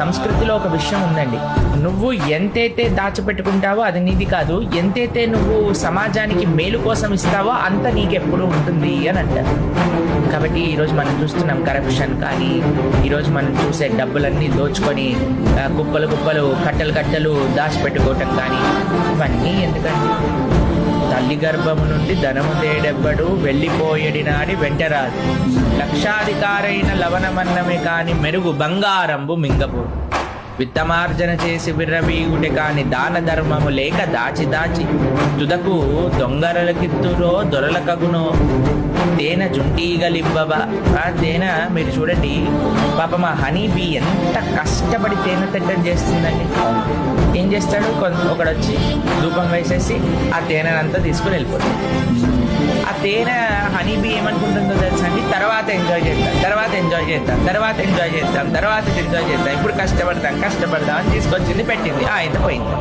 సంస్కృతిలో ఒక విషయం ఉందండి. నువ్వు ఎంతైతే దాచిపెట్టుకుంటావో అది నీది కాదు, ఎంతైతే నువ్వు సమాజానికి మేలు కోసం ఇస్తావో అంత నీకెప్పుడు ఉంటుంది అని అంటారు. కాబట్టి ఈరోజు మనం చూస్తున్నాం కరప్షన్ కానీ, ఈరోజు మనం చూసే డబ్బులన్నీ దోచుకొని కుప్పలు కుప్పలు కట్టలు కట్టలు దాచిపెట్టుకోవటం కానీ, ఇవన్నీ ఎందుకండి? తల్లి గర్భము నుండి ధనము తేడెవ్వడు వెళ్ళిపోయేడినాడి వెంటరాదు, లక్షాధికారైన లవణమన్నమే కాని మెరుగు బంగారంబు మింగపు, విత్తమార్జన చేసి విర్రవీగుటే కాని దాన ధర్మము లేక దాచి దాచి తుదకు దొంగరలకిత్తురో దొరలకగునో తేనె జుంటీగలివ్వవా. ఆ తేనె మీరు చూడండి, పాపం ఆ హనీ బీ ఎంత కష్టపడి తేనె తిట్టం చేస్తుందండి. ఏం చేస్తాడు, ఒకడు వచ్చి ధూపం వేసేసి ఆ తేనెనంతా తీసుకుని వెళ్ళిపోతాడు. ఆ తేనె హనీ బీ ఏమనుకుంటుందో తెలుసా అండి, తర్వాత ఎంజాయ్ చేద్దాం, తర్వాత ఎంజాయ్ చేద్దాం, తర్వాత ఎంజాయ్ చేద్దాం, తర్వాత ఎంజాయ్ చేద్దాం, ఇప్పుడు కష్టపడదాం అని తీసుకొచ్చింది, పెట్టింది, ఇంత పోయింది.